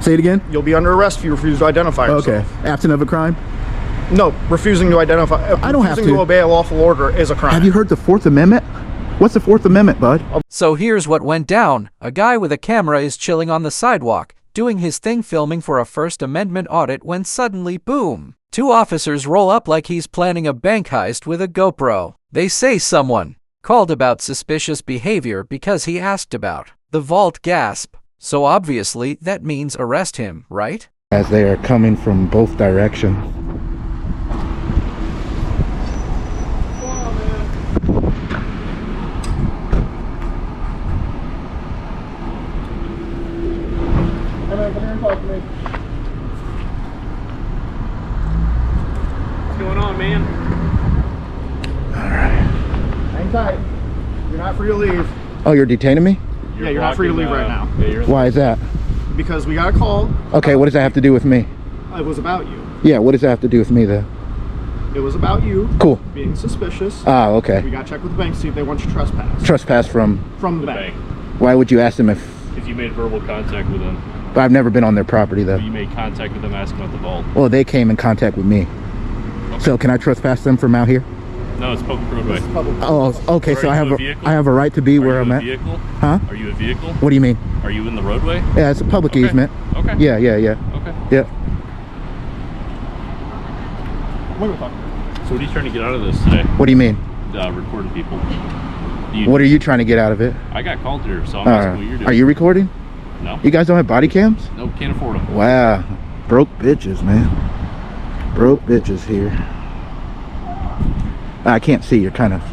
Say it again. You'll be under arrest if you refuse to identify yourself. Okay. Absent of a crime? No, refusing to identify. I don't have to. Refusing to obey a lawful order is a crime. Have you heard the Fourth Amendment? What's the Fourth Amendment, bud? So here's what went down. A guy with a camera is chilling on the sidewalk, doing his thing filming for a First Amendment audit when suddenly, boom! 2 officers roll up like he's planning a bank heist with a GoPro. They say someone called about suspicious behavior because he asked about the vault gasp. So obviously that means arrest him, right? As they are coming from both directions. Hey man, come here and talk to me. What's going on, man? Alright. Hang tight. You're not free to leave. Oh, you're detaining me? Yeah, you're not free to leave right now. Why is that? Because we got a call. Okay, what does that have to do with me? It was about you. Yeah, what does that have to do with me then? It was about you. Cool. Being suspicious. Ah, okay. We got to check with the bank to see if they want you trespass. Trespass from From the bank. Why would you ask them if... If you made verbal contact with them. But I've never been on their property though. You made contact with them asking about the vault. Well, they came in contact with me. Okay. So can I trespass them from out here? No, it's public roadway. Oh, okay. So I have a right to be where I'm at. Are you a vehicle? Huh? Are you a vehicle? What do you mean? Are you in the roadway? Yeah, it's a public easement. Okay. Yeah. Okay. Yeah. So what are you trying to get out of this today? What do you mean? Recording people. What are you trying to get out of it? I got called here, so I'm asking what you're doing. Are you recording? No. You guys don't have body cams? Nope, can't afford them. Wow. Broke bitches, man. Broke bitches here. I can't see. You're kind of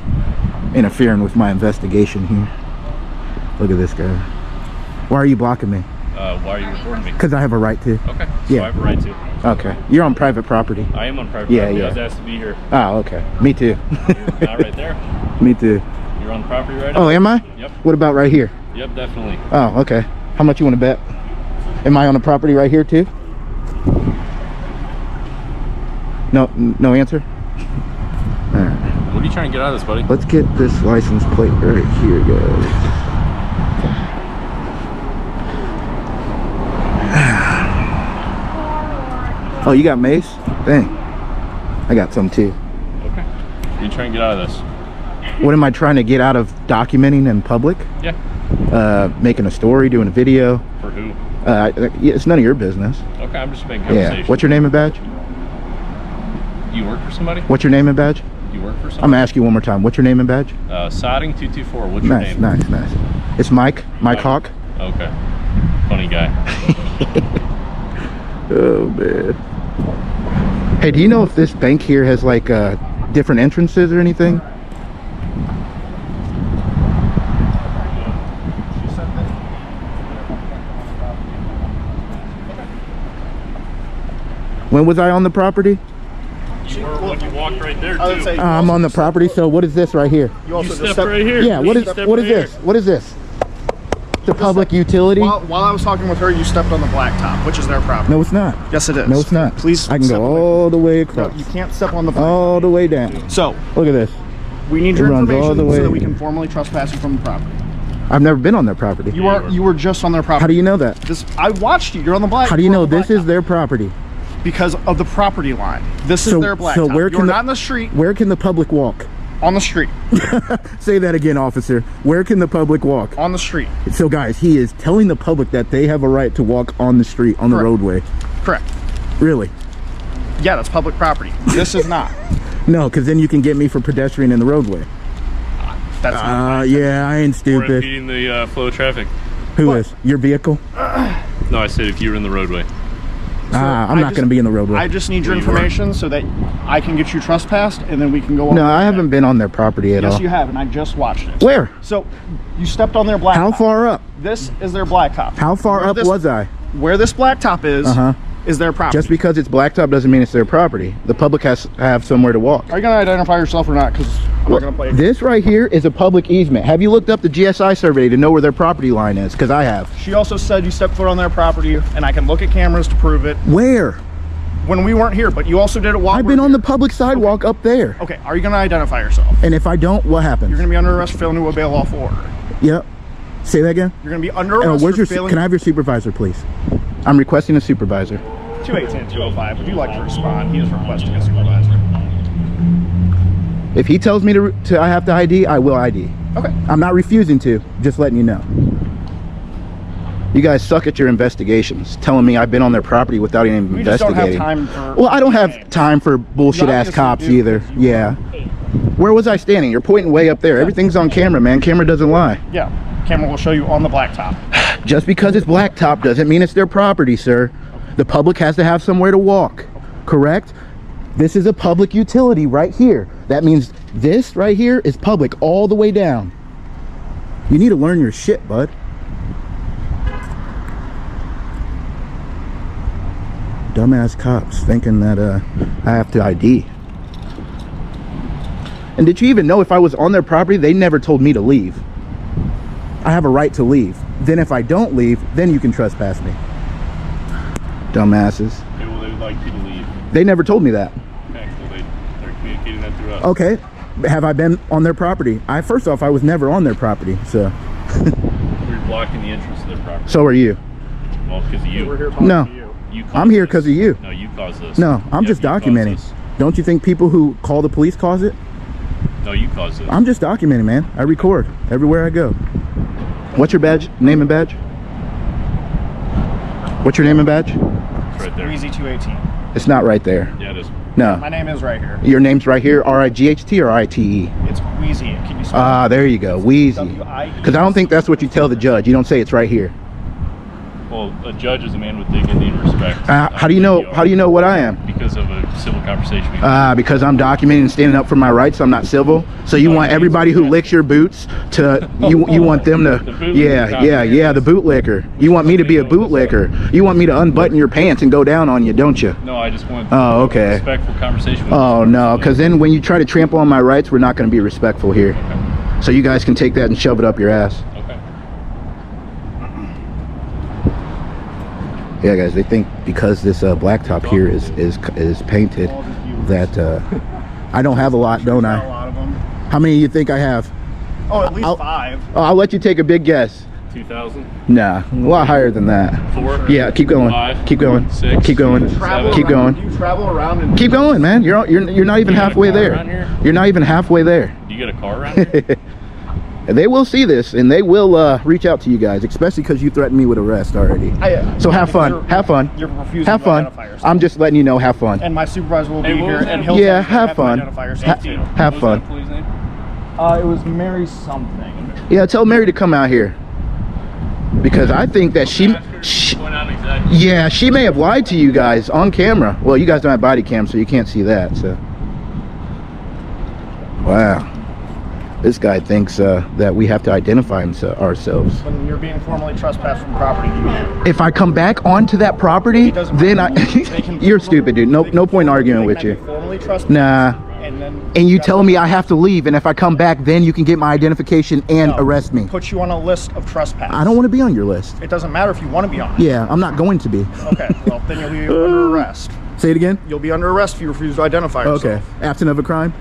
interfering with my investigation here. Look at this guy. Why are you blocking me? Why are you recording me? Because I have a right to. Okay. So Yeah. I have a right to. Okay. You're on private property. I am on private Yeah, property. yeah. I was asked to be here. Oh, okay. Me too. You're not right there. Me too. You're on the property right now? Oh, am I? Yep. What about right here? Yep, definitely. Oh, okay. How much you want to bet? Am I on the property right here too? No answer? All right. What are you trying to get out of this, buddy? Let's get this license plate right here, guys. Oh, you got mace? Dang. I got some too. Okay. What are you trying to get out of this? What am I trying to get out of documenting in public? Yeah. Making a story, doing a video. For who? It's none of your business. Okay, I'm just making conversation. Yeah. What's your name and badge? You work for somebody? What's your name and badge? You work for somebody? I'm gonna ask you one more time. What's your name and badge? Sodding 224. What's your name? Nice. It's Mike Hawk. Okay. Funny guy. Oh man. Hey, do you know if this bank here has like different entrances or anything? When was I on the property? You were when you walked right there, too. I'm on the property, so what is this right here? You also You stepped right here. Yeah, what is this? What is this? The public utility? While I was talking with her, you stepped on the blacktop, which is their property. No, it's not. Yes, it is. No, it's not. Please. I can go all the way across. No, you can't step on the blacktop. All the way down. So, look at this. we need your It runs all information the way. so that we can formally trespass you from the property. I've never been on their property. You were just on their property. How do you know that? I watched you. You're on the black. How do you know this is their property? Because of the property line. This is their blacktop. So where You're can not in the street. Where can the public walk? On the street. Say that again, officer. Where can the public walk? On the street. So guys, he is telling the public that they have a right to walk on the street, on the roadway. Correct. Really? Yeah, that's public property. This is not. No, because then you can get me for pedestrian in the roadway. That's not. Yeah, I ain't We're stupid. impeding the flow of traffic. Who is? Your vehicle? No, I said if you were in the roadway. I'm not going to be in the roadway. I just need your information so that I can get you trespassed, and then we can go on. No, I haven't been on their property at all. Yes, you have, and I just watched it. Where? So, you stepped on their blacktop. How far up? This is their blacktop. How far up was I? Where this blacktop is their property. Just because it's blacktop doesn't mean it's their property. The public has to have somewhere to walk. Are you going to identify yourself or not? Because I'm not going to play. This right here is a public easement. Have you looked up the GSI survey to know where their property line is? Because I have. She also said you stepped foot on their property, and I can look at cameras to prove it. Where? When we weren't here, but you also did it while I've been on the public sidewalk up there. Okay, are you going to identify yourself? And if I don't, what happens? You're going to be under arrest for failing to obey a lawful order. Yep. Say that again. You're going to be under arrest Where's for your? failing. Can I have your supervisor, please? I'm requesting a supervisor. 218-205. Would you like to respond? He is requesting a supervisor. If he tells me to I have to ID, I will ID. Okay. I'm not refusing to, just letting you know. You guys suck at your investigations, telling me I've been on their property without even We just investigating. don't have time for... Well, I don't have time for bullshit ass obviously cops do, either. because you Yeah. Where was I standing? You're pointing way up there. Everything's on camera, man. Camera doesn't lie. Yeah. Camera will show you on the blacktop. Just because it's blacktop doesn't mean it's their property, sir. The public has to have somewhere to walk, correct? This is a public utility right here. That means this right here is public all the way down. You need to learn your shit, bud. Dumbass cops thinking that I have to ID. And did you even know if I was on their property, they never told me to leave. I have a right to leave. Then if I don't leave, then you can trespass me. Dumbasses. Okay, well, they would like you to leave. They never told me that. Okay, well, they're communicating that through us. Okay. Have I been on their property? First off, I was never on their property, so. We're blocking the entrance to their property. So are you. Well, because of you. We're here talking No. to you. You caused I'm here this. because of you. No, you caused this. No, I'm Yeah, just you caused documenting. this. Don't you think people who call the police cause it? No, you caused this. I'm just documenting, man. I record everywhere I go. What's your badge? Name and badge? What's your name and badge? It's right there. Easy 218. It's not right there. Yeah, it is. No. My name is right here. Your name's right here. R-I-G-H-T or I-T-E? It's Wheezy. Can you spell Ah, there you go. Wheezy. W-I-E? Because I don't think that's what you tell the judge. You don't say it's right here. Well, a judge is a man with dignity and respect. How do you know? How do you know what I am? Because of a civil conversation. we had. Because I'm documenting and standing up for my rights. I'm not civil. So you want everybody who licks your boots to you want them to the bootlicker. You want me to be a bootlicker. You want me to unbutton your pants and go down on you, don't you? No, I just want Oh, okay. a respectful conversation with Oh this no, person. because then when you try to trample on my rights, we're not going to be respectful here. So you guys can take that and shove it up your ass. Okay. Yeah, guys, they think because this blacktop here is painted that I don't have a lot, don't A I? lot of them. How many do you think I have? Oh, at least I'll- 5. Oh, I'll let you take a big guess. 2,000. Nah, a lot higher than that. 4. Yeah, keep going. 5. Keep going. 6. Keep going. Travel Keep around- going. You travel around and Keep going, man. You're not even You got a halfway car there. around here? You're not even halfway there. Do you get a car around here? They will see this and they will reach out to you guys, especially because you threatened me with arrest already. So have fun. Have fun. You're refusing Have to fun. identify yourself. I'm just letting you know. Have fun. And my supervisor will be Hey, what here, was and that? he'll Yeah, tell you have to fun. Identify yourself too. Have What was fun. that police name? It was Mary something. Yeah, tell Mary to come out here because I think that she Point out exactly. yeah, she may have lied to you guys on camera. Well, you guys don't have body cam, so you can't see that. So, wow, this guy thinks that we have to identify ourselves. When you're being formally trespassed from property, If I come back onto that property, doesn't then matter. They can you're stupid, dude. No point arguing with you. Formally trespassed. Nah. And You tell me I have to leave, and if I come back, then you can get my identification and arrest me. Put you on a list of trespass. I don't want to be on your list. It doesn't matter if you want to be on it. Yeah, I'm not going to be. Okay. Well, then you'll be under arrest. Say it again. You'll be under arrest if you refuse to identify yourself. Okay. Absent of a crime.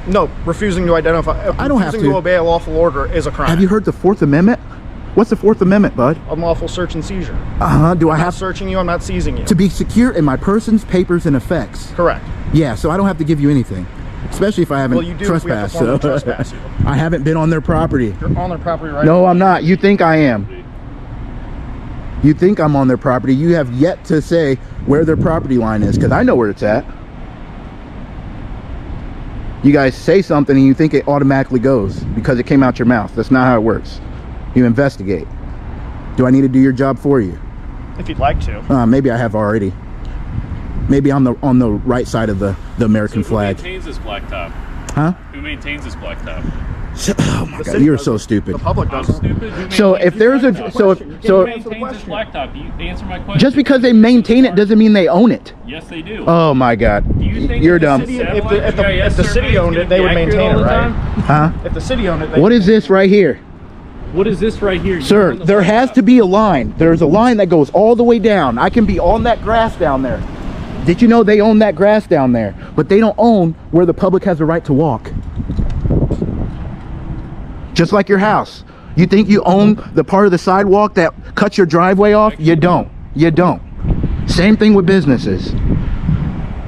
No, refusing to identify. I don't have refusing to. obey a lawful order is a crime. Have you heard the Fourth Amendment? What's the Fourth Amendment, bud? Unlawful search and seizure. Do I I'm not have searching you. I'm not seizing you. to be secure in my persons, papers, and effects? Correct. Yeah, so I don't have to give you anything, especially if I haven't Well, you do if we have trespassed. to formally So trespass you. I haven't been on their property. You're on their property right No, now. I'm not. You think I am. You think I'm on their property. You have yet to say where their property line is, because I know where it's at. You guys say something and you think it automatically goes because it came out your mouth. That's not how it works. You investigate. Do I need to do your job for you? If you'd like to. Maybe I have already. Maybe I'm on the right side of the American So flag. Who maintains this blacktop? Huh? Who maintains this blacktop? Oh my God, city you're doesn't. so stupid. The public I'm doesn't. stupid. Who So maintains if there's this a blacktop? so Who so maintains this blacktop? You answer my question. just because they maintain it doesn't mean they own it. Yes, they do. Oh my God, Do you think you're that dumb. the city- If the city owned it, they would maintain it, right? Huh? If the city owned it, they What is this right here? What is this right here? Sir, there has to be a line. There's a line that goes all the way down. I can be on that grass down there. Did you know they own that grass down there? But they don't own where the public has the right to walk. Just like your house. You think you own the part of the sidewalk that cuts your driveway off? You don't. You don't. Same thing with businesses.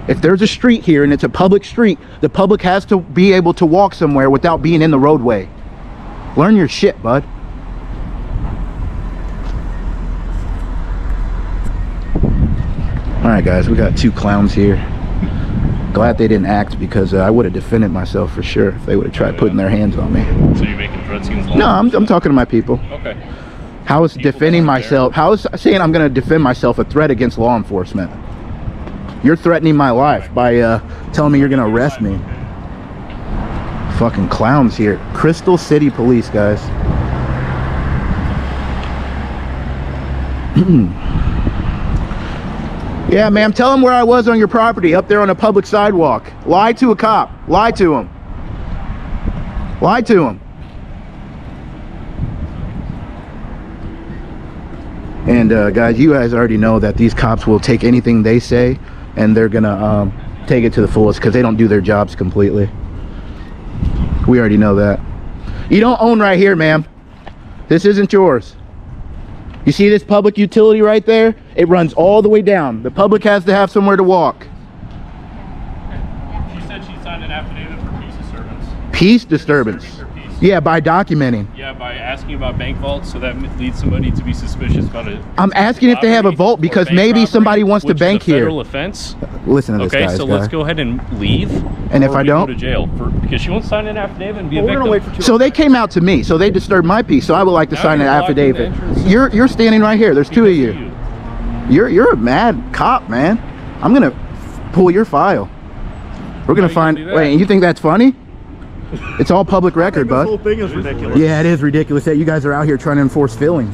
If there's a street here and it's a public street, the public has to be able to walk somewhere without being in the roadway. Learn your shit, bud. All right, guys, we got 2 clowns here. Glad they didn't act, because I would have defended myself for sure if they would have tried putting their hands on me. So you're making threats against law No, I'm enforcement? talking to my people. Okay. How is defending myself, how is saying I'm going to defend myself a threat against law enforcement? You're threatening my life by telling me you're going to arrest me. Fucking clowns here. Crystal City Police, guys. Yeah, ma'am, tell him where I was on your property, up there on a public sidewalk. Lie to a cop. Lie to him. Lie to him. And guys, you guys already know that these cops will take anything they say, and they're gonna take it to the fullest, because they don't do their jobs completely. We already know that. You don't own right here, ma'am. This isn't yours. You see this public utility right there? It runs all the way down. The public has to have somewhere to walk. She said she signed an affidavit for peace disturbance. Peace disturbance. Disturbing her peace. Yeah, by documenting. Yeah, by asking about bank vaults, so that leads somebody to be suspicious about it. I'm asking if they have a vault, because maybe somebody wants to bank here. Federal offense. Listen to this, Okay, guys. so let's go ahead and leave. And if or I we don't? go to jail because she won't sign an affidavit and be a Well, we're victim. gonna wait for 2. So they came out to me, so they disturbed my peace, so I would like to Now sign an you're blocking the affidavit. entrance. You're standing right here. There's 2 of Because you. You're a mad cop, man. I'm gonna pull your file. We're gonna you gonna find. do that? Wait, and you think that's funny? It's all public record, This whole bud. thing is ridiculous. Yeah, it is ridiculous that you guys are out here trying to enforce feelings.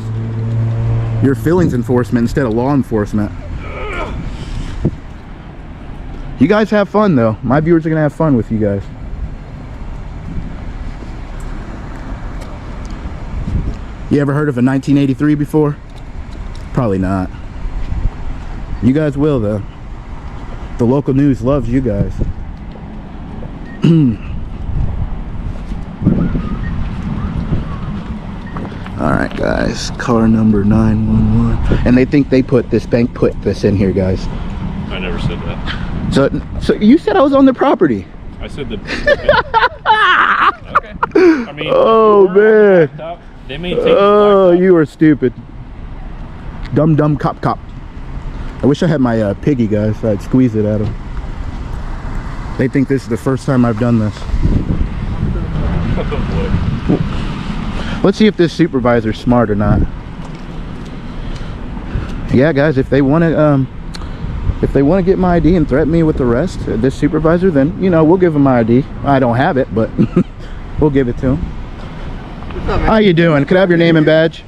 You're feelings enforcement instead of law enforcement. You guys have fun, though. My viewers are gonna have fun with you guys. You ever heard of a 1983 before? Probably not. You guys will, though. The local news loves you guys. All right, guys. Car number 911, and they think they put this bank put this in here, guys. I never said that. So you said I was on the property. I said that. Okay. I mean, Oh, if you were on man. the laptop, they may take Oh, the you are stupid. Dumb cop. I wish I had my piggy, guys, so I'd squeeze it at them. They think this is the first time I've done this. Oh, boy. Let's see if this supervisor's smart or not. Yeah, guys, if they want to get my ID and threaten me with arrest, this supervisor, then you know we'll give him my ID. I don't have it, but we'll give it to him. What's up, man? How you doing? Could I have your name and badge?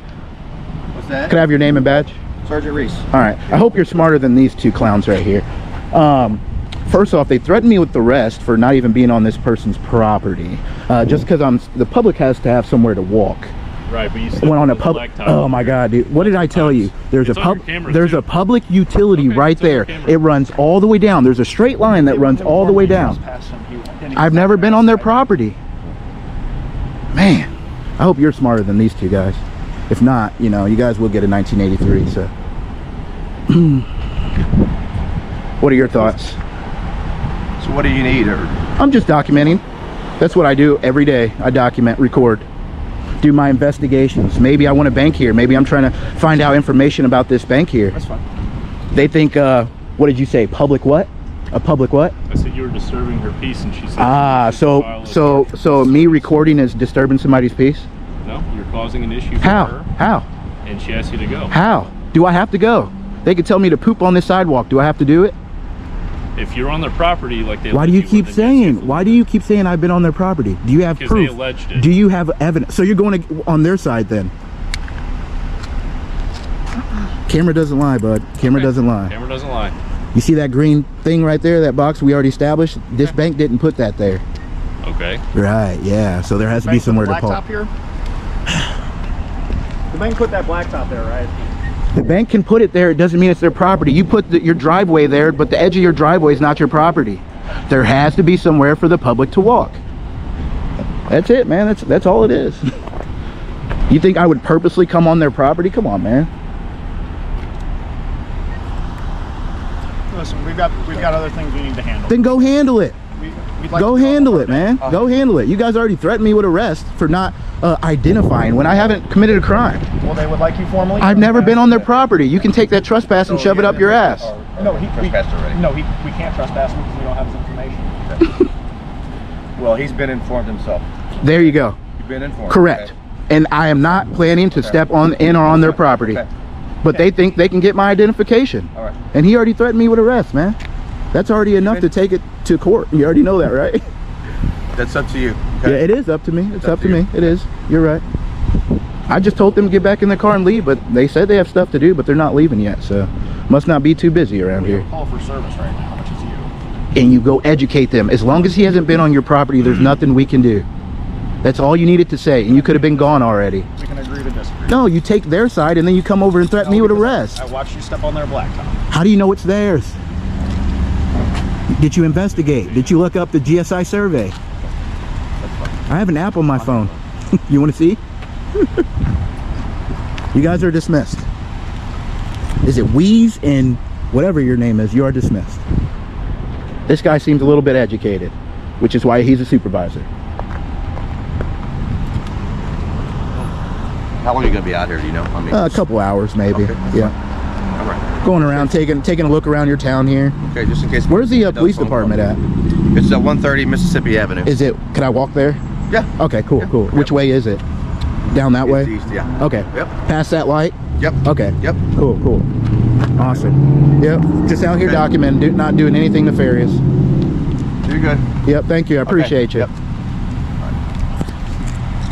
What's that? Could I have your name and badge? Sergeant Reese. All right. I hope you're smarter than these 2 clowns right here. First off, they threatened me with arrest for not even being on this person's property, just because the public has to have somewhere to walk. Right, but you said Went on a the public. blacktop. Oh my God, dude! What did I tell you? There's It's a on your camera, there's too. a public utility Okay, right it's on your there. camera. It runs all the way down. There's a straight line that runs all the way down. I've never been on their property. Man, I hope you're smarter than these 2 guys. If not, you know, you guys will get a 1983. So, what are your thoughts? So what do you need? Or I'm just documenting. That's what I do every day. I document, record, do my investigations. Maybe I want to bank here. Maybe I'm trying to find out information about this bank here. that's fine. They think, what did you say? Public what? A public what? I said you were disturbing her peace, and she said. Ah, you should file a charge for so me recording is disturbing somebody's peace? No, you're causing an issue for How? her, How? and she asked you to go. How? Do I have to go? They could tell me to poop on this sidewalk. Do I have to do it? If you're on their property, like they. Why do you alleged keep were, then yes, you have saying? to Why leave. do you keep saying I've been on their property? Do you have Because they proof? alleged it. Do you have evidence? So you're going on their side then? Camera doesn't lie, bud. Camera Okay. doesn't lie. Camera doesn't lie. You see that green thing right there? That box we already established? This bank didn't put that there. Okay. Right, yeah. So there has to be Bank put somewhere the to park. blacktop here? The bank put that blacktop there, right? The bank can put it there. It doesn't mean it's their property. You put your driveway there, but the edge of your driveway is not your property. There has to be somewhere for the public to walk. That's it, man. That's all it is. You think I would purposely come on their property? Come on, man. listen, we've got other things we need to handle. Then go handle it. We'd like Go to handle it, man. Go handle it. You guys already threatened me with arrest for not identifying when I haven't committed a crime. Well, they would like you formally. I've never been on their property. You can take that trespass and shove it up your ass. No, we can't trespass him because we don't have his information. Well, he's been informed himself. There you go. You've been informed. Correct. Okay. And I am not planning to step in or on their property. Okay. But they think they can get my identification. All right. And he already threatened me with arrest, man. That's already enough to take it to court. You already know that, right? That's up to you. Okay? Yeah, it is up to me. It's up to you. me. It is. You're right. I just told them to get back in the car and leave, but they said they have stuff to do, but they're not leaving yet, so must not be too busy around here. Call for service right now, which is you. And you go educate them. As long as he hasn't been on your property, there's nothing we can do. That's all you needed to say, and you could have been gone already. We can agree to disagree. No, you take their side, and then you come over and threaten me with arrest. I watched you step on their blacktop. How do you know it's theirs? Did you investigate? Did you look up the GSI survey? I have an app on my phone. You want to see? You guys are dismissed. Is it Wheeze and whatever your name is? You are dismissed. This guy seems a little bit educated, which is why he's a supervisor. How long are you going to be out here, do you know? I mean, A couple hours, maybe. Okay. Yeah. all right. Going around, taking a look around your town here. Okay, just in case. Where's the police department at? It's at 130 Mississippi Avenue. Is it? Can I walk there? Yeah. Okay, cool, Yeah. cool. Which way is it? Down that way? It's east, yeah. Okay. Yep. Past that light? Yep. Okay. Yep. Cool, cool. Awesome. Yep. Just out here Okay. documenting, not doing anything nefarious. You're good. Yep. Thank you. I appreciate you. Yep.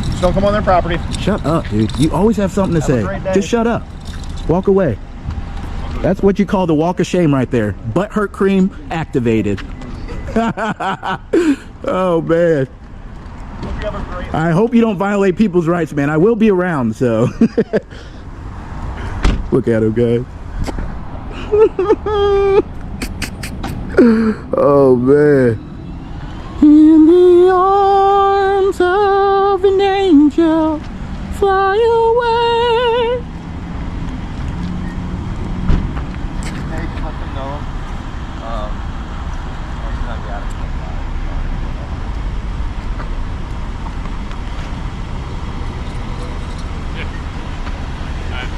Just don't come on their property. Shut up, dude. You always have something to Have a say. great day. Just shut up. Walk away. That's what you call the walk of shame right there. Butt hurt cream activated. Oh, man. Hope you have a great I hope you don't violate people's rights, man. I will be around, so. Look at him, guys. Oh, man. In the arms of an angel, fly away. Hey, just let them know.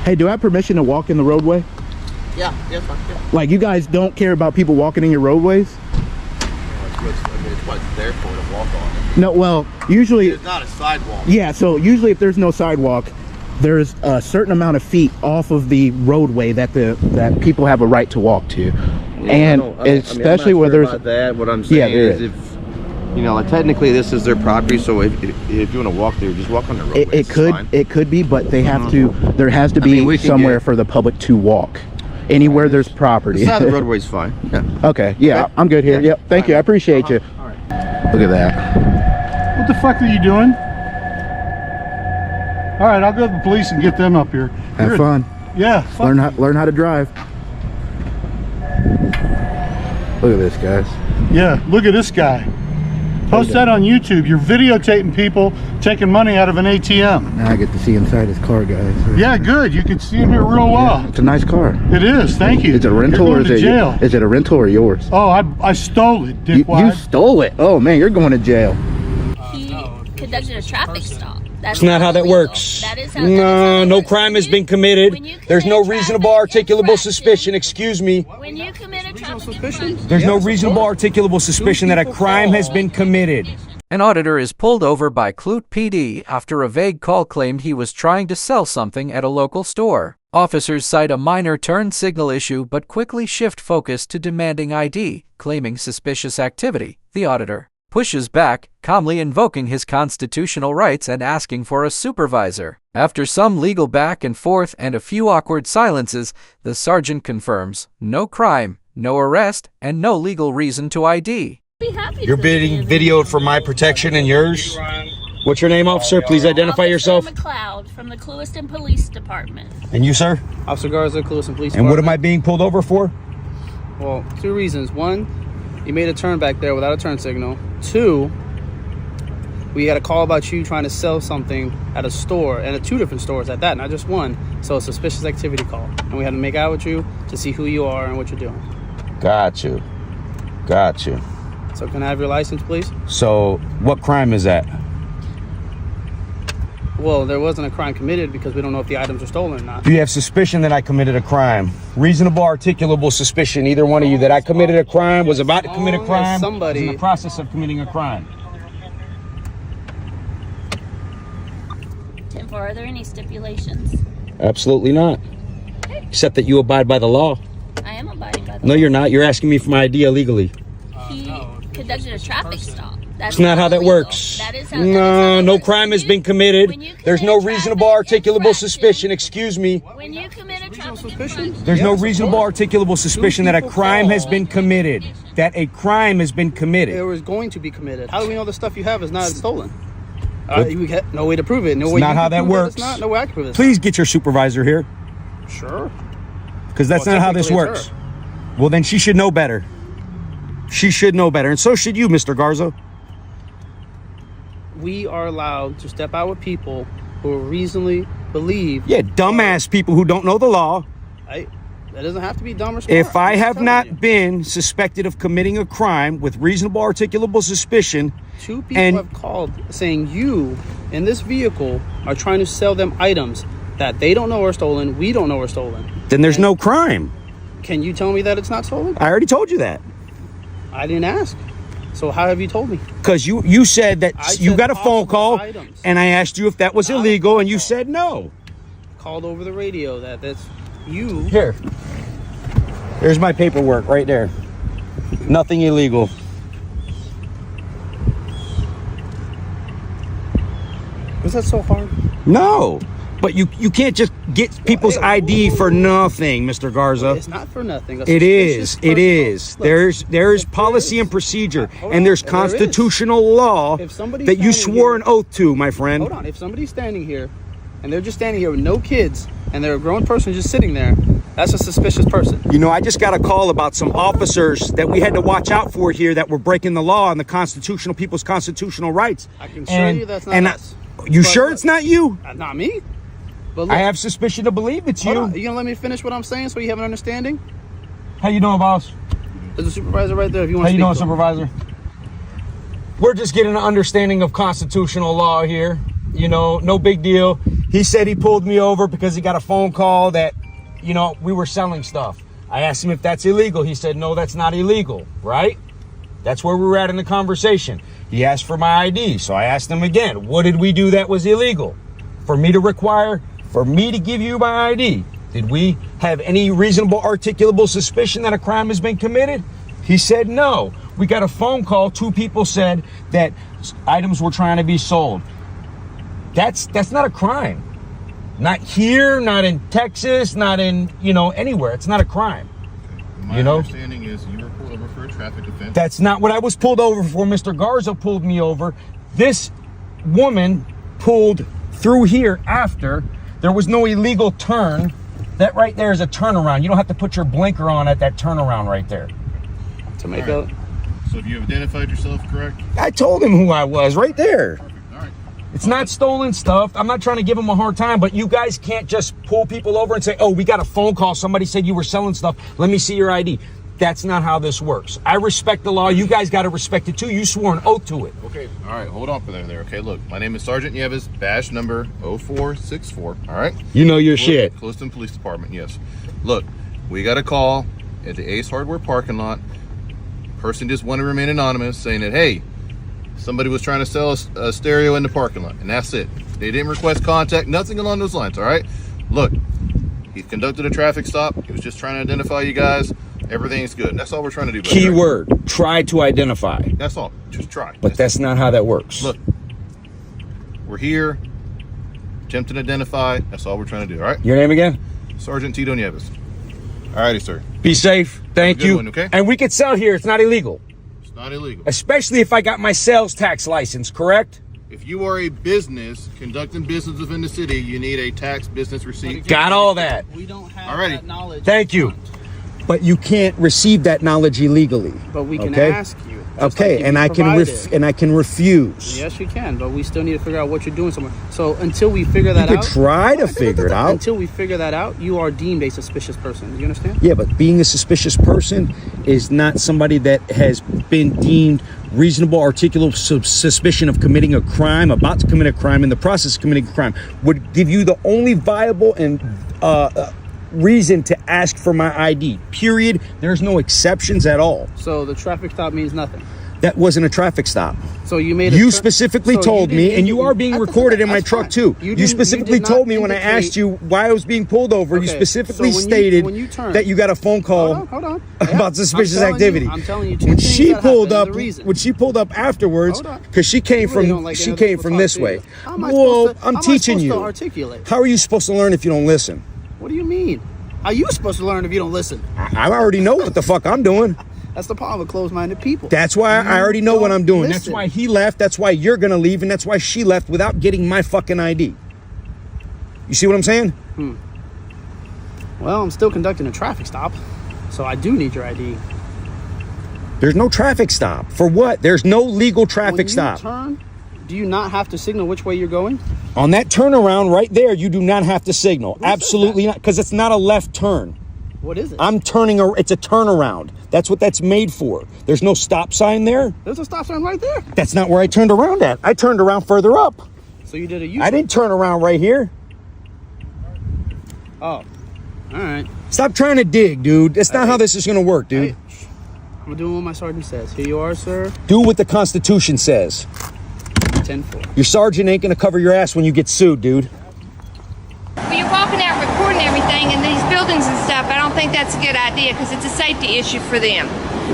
Hey, do I have permission to walk in the roadway? Yeah, fine. Yeah. Like, you guys don't care about people walking in your roadways? It's what it's there for, to walk on. No, well, usually, It's not a sidewalk. yeah, so usually if there's no sidewalk, there's a certain amount of feet off of the roadway that that people have a right to walk to. And especially where there's that. What I'm saying there is, if you know, like technically this is their property, so if you want to walk there, just walk on the roadway. it It's could fine. it could be, but they have to, there has to be mean, we can somewhere get- for the public to walk. Anywhere there's property. The side of the roadway's fine. Yeah. Okay, yeah, Okay. I'm good here. Yeah. Yep, thank you, I appreciate you. All right. Look at that. What the fuck are you doing? All right, I'll go to the police and get them up here. Have You're- fun. Yeah, fuck. Learn how to drive. Look at this, guys. Yeah, look at this guy. Post that on YouTube. You're videotaping people taking money out of an ATM. Now I get to see inside his car, guys. Yeah, good. You can see him here real well. It's a nice car. It is. Thank you. Is it a rental You're or going is to it jail? is it a rental or yours? Oh, I stole it, You dickwad. stole it. Oh man, you're going to jail. He conducted a traffic stop. That's That's not how that illegal. works. That is how. No crime has been committed. There's no reasonable articulable suspicion. Excuse me. When you commit a traffic infraction, There's no reasonable articulable suspicion that a crime has been committed. An auditor is pulled over by Clute PD after a vague call claimed he was trying to sell something at a local store. Officers cite a minor turn signal issue but quickly shift focus to demanding ID, claiming suspicious activity. The auditor pushes back, calmly invoking his constitutional rights and asking for a supervisor. After some legal back and forth and a few awkward silences, the sergeant confirms no crime, no arrest, and no legal reason to ID. be happy to You're being videoed for my protection and yours. What's your name, officer? Please identify Officer yourself. McLeod from the Clewiston Police Department. And you, sir? Officer Garza, Clewiston Police And what am I Department. being pulled over for? Well, two reasons. One, you made a turn back there without a turn signal. Two, we had a call about you trying to sell something at a store, and at two different stores at that, not just one. So a suspicious activity call. And we had to make out with you to see who you are and what you're doing. Got you. Got you. So can I have your license, please? So what crime is that? Well, there wasn't a crime committed because we don't know if the items are stolen or not. Do you have suspicion that I committed a crime? Reasonable, articulable suspicion, either one of you, that I committed a crime, was about to commit a crime, somebody was in the process of committing a crime. 10-4, are there any stipulations? Absolutely not. Except that you abide by the law. I am abiding by the No, law. you're not. You're asking me for my ID illegally. He conducted a traffic stop. That's It's not how that illegal. works. That is how No, no works. crime has When been you- committed. when you There's commit no a reasonable, traffic articulable infraction- suspicion. Excuse me. When you commit a traffic suspicion? infraction, There's no Yes, of reasonable, course. articulable suspicion that a people crime has call. been committed. That a crime has been It committed. was going to be committed. How do we know the stuff you have is not stolen? But- We got no way to prove it. No way not you how can that prove works. It's not. No way I can prove it. Please get your supervisor here, Sure. because that's Well, not how this technically works. it's her. Well, then she should know better. She should know better, and so should you, Mr. Garza. We are allowed to step out with people who reasonably believe. Yeah, dumbass people who don't know the law. That doesn't have to be dumb or smart. If I I'm just have telling not you. been suspected of committing a crime with reasonable, articulable suspicion, Two people and- have called saying you in this vehicle are trying to sell them items that they don't know are stolen. We don't know are stolen. then there's no crime. Can you tell me that it's not stolen? I already told you that. I didn't ask. So how have you told me? Because you said that I you said got a phone possible call, items. and I asked you if that was Not a illegal, phone and you call. said no. Called over the radio that's you. Here. There's my paperwork right there. Nothing illegal. Was that so hard? No. But you can't just get people's ID for nothing, Mr. Garza. It's not for nothing. It is. It is. There's if policy there and is- procedure, hold and on, there's if there is. constitutional law If somebody's that you standing swore here- an oath to, my friend. Hold on. If somebody's standing here and they're just standing here with no kids and they're a grown person just sitting there, that's a suspicious person. You know, I just got a call about some officers that we had to watch out for here that were breaking the law and the constitutional people's constitutional rights. I can show you that's not us. You But sure look, it's not you? Not me. But look, I have suspicion to believe it's hold you. on. You gonna let me finish what I'm saying so you have an understanding? How you doing, boss? There's a supervisor right there if you want How to you speak doing, to him. supervisor? We're just getting an understanding of constitutional law here. You know, no big deal. He said he pulled me over because he got a phone call that, you know, we were selling stuff. I asked him if that's illegal. He said, no, that's not illegal, right? That's where we were at in the conversation. He asked for my ID. So I asked him again, what did we do that was illegal? For me to give you my ID, did we have any reasonable, articulable suspicion that a crime has been committed? He said no. We got a phone call. Two people said that items were trying to be sold. That's not a crime. Not here, not in Texas, not in, anywhere. It's not a crime. My understanding is you were pulled over for a traffic offense. That's not what I was pulled over for. Mr. Garza pulled me over. This woman pulled through here after. There was no illegal turn. That right there is a turnaround. You don't have to put your blinker on at that turnaround right there. To make All right. So have you identified yourself correct? I told him who I was right there. All right. It's not stolen stuff. I'm not trying to give him a hard time, but you guys can't just pull people over and say, oh, we got a phone call. Somebody said you were selling stuff. Let me see your ID. That's not how this works. I respect the law. You guys got to respect it too. You swore an oath to it. Okay. All right. Hold on for there. Okay. Look, my name is Sergeant Nieves, badge number 0464. All right. You know your shit. Closton Police Department. Yes. Look, we got a call at the Ace Hardware parking lot. Person just wanted to remain anonymous, saying that, hey, somebody was trying to sell a stereo in the parking lot, and that's it. They didn't request contact, nothing along those lines. All right. Look, he conducted a traffic stop. He was just trying to identify you guys. Everything's good. That's all we're trying to do. buddy. Key word, try to identify. That's all. Just try. But that's not how that works. Look, we're here. Attempt to identify. That's all we're trying to do. All right. Your name again? Sergeant Tito Nieves. All righty, sir. Be safe. Thank good you. one, okay? And we could sell here. It's not illegal. It's not illegal. Especially if I got my sales tax license, correct? If you are a business conducting business within the city, you need a tax business receipt. Got all that. We don't have Alrighty. that knowledge. Thank you. But you can't receive that knowledge illegally. But we can okay? ask you. Okay, like and I can refuse. Yes, you can, but we still need to figure out what you're doing somewhere. So until we figure that You out, could try to figure it out. Until we figure that out, you are deemed a suspicious person. Do you understand? Yeah, but being a suspicious person is not somebody that has been deemed reasonable, articulable suspicion of committing a crime, about to commit a crime, in the process of committing a crime. Would give you the only viable and reason to ask for my ID. Period. There's no exceptions at all. So the traffic stop means nothing. That wasn't a traffic stop. So you made. You specifically told me, and you are being recorded in my truck too. You specifically told me when I asked you why I was being pulled over. You specifically stated that you got a phone call about suspicious activity. I'm telling you, when she pulled up afterwards, because she came from this way. Well, I'm teaching you. How are you supposed to learn if you don't listen? What do you mean? How are you supposed to learn if you don't listen? I already know what the fuck I'm doing. That's the problem with closed-minded people. That's why I already know what I'm doing. That's why he left. That's why you're going to leave. And that's why she left without getting my fucking ID. You see what I'm saying? Well, I'm still conducting a traffic stop, so I do need your ID. There's no traffic stop. For what? There's no legal traffic stop. Turn, do you not have to signal which way you're going? On that turnaround right there, you do not have to signal. Absolutely not, because it's not a left turn. What is it? I'm turning. It's a turnaround. That's what that's made for. There's no stop sign there. There's a stop sign right there. That's not where I turned around at. I turned around further up. So you did a U-turn. I didn't turn around right here. Oh, all right. Stop trying to dig, dude. That's not how this is going to work, dude. Hey, I'm doing what my sergeant says. Here you are, sir. Do what the Constitution says. 10-4. Your sergeant ain't going to cover your ass when you get sued, dude. Well, you're walking out recording everything in these buildings and stuff. I don't think that's a good idea because it's a safety issue for them.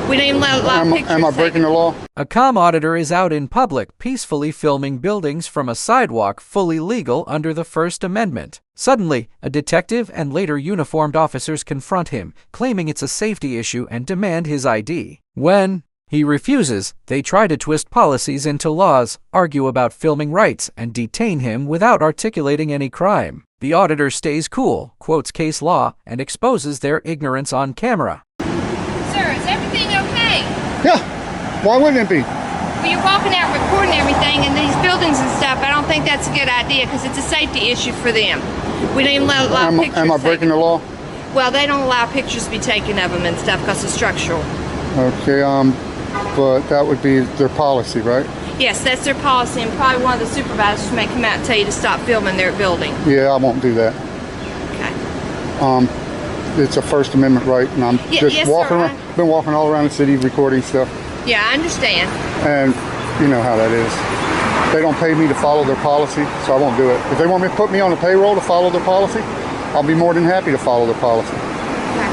We don't even allow pictures. Am I breaking the law? A comm auditor is out in public, peacefully filming buildings from a sidewalk, fully legal under the First Amendment. Suddenly, a detective and later uniformed officers confront him, claiming it's a safety issue and demand his ID. When he refuses, they try to twist policies into laws, argue about filming rights, and detain him without articulating any crime. The auditor stays cool, quotes case law, and exposes their ignorance on camera. Sir, is everything okay? Yeah. Why wouldn't it be? Well, you're walking out recording everything in these buildings and stuff. I don't think that's a good idea because it's a safety issue for them. We don't even allow pictures. Am I breaking the law? Well, they don't allow pictures to be taken of them and stuff because it's structural. Okay. But that would be their policy, right? Yes, that's their policy, and probably one of the supervisors may come out and tell you to stop filming their building. Yeah, I won't do that. Okay. It's a First Amendment right, and I'm just walking around. Been walking all around the city recording stuff. Yeah, I understand. And you know how that is. They don't pay me to follow their policy, so I won't do it. If they want me to put me on the payroll to follow their policy, I'll be more than happy to follow their policy. Okay.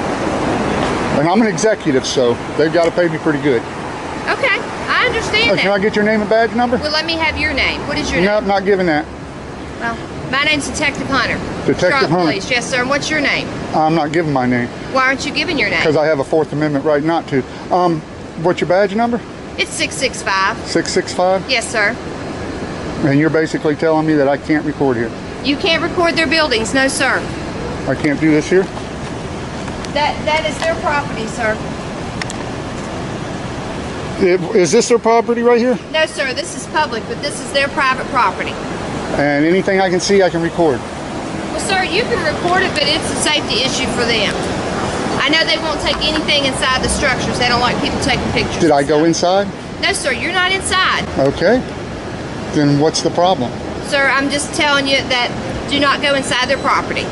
And I'm an executive, so they've got to pay me pretty good. Okay, I understand that. Can I get your name and badge number? Well, let me have your name. What is your name? No, not giving that. Well, my name's Detective Hunter. Detective Charlotte Hunter. Police. Yes, sir. And what's your name? I'm not giving my name. Why aren't you giving your name? Because I have a Fourth Amendment right not to. What's your badge number? It's 665. 665? Yes, sir. And you're basically telling me that I can't record here. You can't record their buildings. No, sir. I can't do this here? That is their property, sir. Is this their property right here? No, sir. This is public, but this is their private property. And anything I can see, I can record. Well, sir, you can record it, but it's a safety issue for them. I know they won't take anything inside the structures. They don't like people taking pictures. Did I go inside? No, sir. You're not inside. Okay. Then what's the problem? Sir, I'm just telling you that do not go inside their property.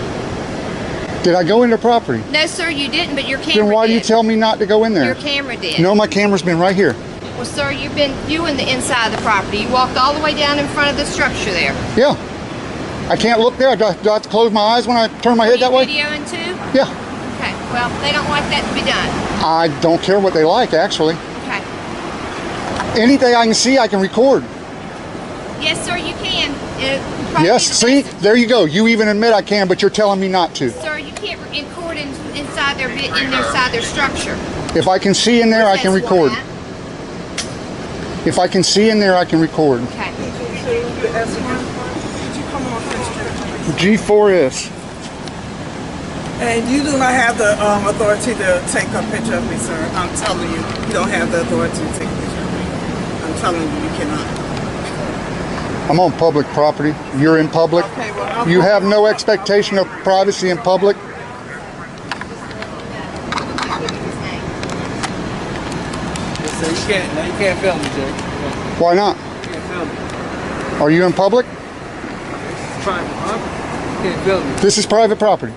Did I go in their property? No, sir, you didn't, but your camera Then why do you tell me not to go in there? Your camera did. No, my camera's been right here. Well, sir, you've been viewing the inside of the property. You walked all the way down in front of the structure there. Yeah. I can't look there. Do I have to close my eyes when I turn my head that way? Videoing too? Yeah. Okay, well, they don't like that to be done. I don't care what they like, actually. Okay. Anything I can see, I can record. Yes, sir, you can. Yes, see? There you go. You even admit I can, but you're telling me not to. Sir, you can't record inside their structure. If I can see in there, I can record. If I can see in there, I can record. Okay. G4S. And you do not have the authority to take a picture of me, sir. I'm telling you, you don't have the authority to take a picture of me. I'm telling you, you cannot. I'm on public property. You're in public. Okay, well, You have no expectation of privacy in public. So you can't film me, Jay. Why not? You can't film me. Are you in public? It's private property. You can't film me. This is private property.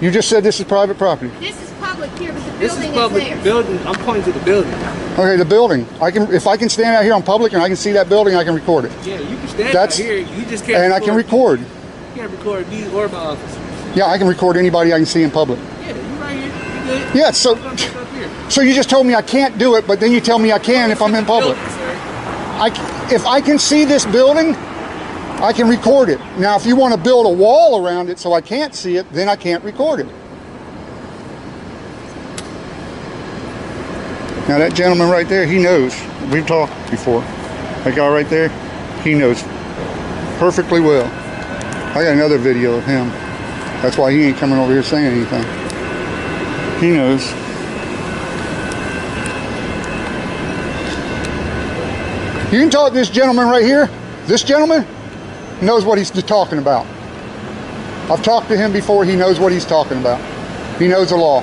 You just said this is private property. This is public here, but the This building is public theirs. building. I'm pointing to the building. Okay, the building. If I can stand out here on public and I can see that building, I can record it. Yeah, you can stand That's- out here. You just can't. And I can record. You can't record me or my officers. Yeah, I can record anybody I can see in public. Yeah, you right here. You good? Yeah, so Come back up here. so you just told me I can't do it, but then you tell me I can if I'm in public. Building, sir. If I can see this building, I can record it. Now, if you want to build a wall around it so I can't see it, then I can't record it. Now that gentleman right there, he knows. We've talked before. That guy right there, he knows perfectly well. I got another video of him. That's why he ain't coming over here saying anything. He knows. You can talk to this gentleman right here. This gentleman knows what he's talking about. I've talked to him before. He knows what he's talking about. He knows the law.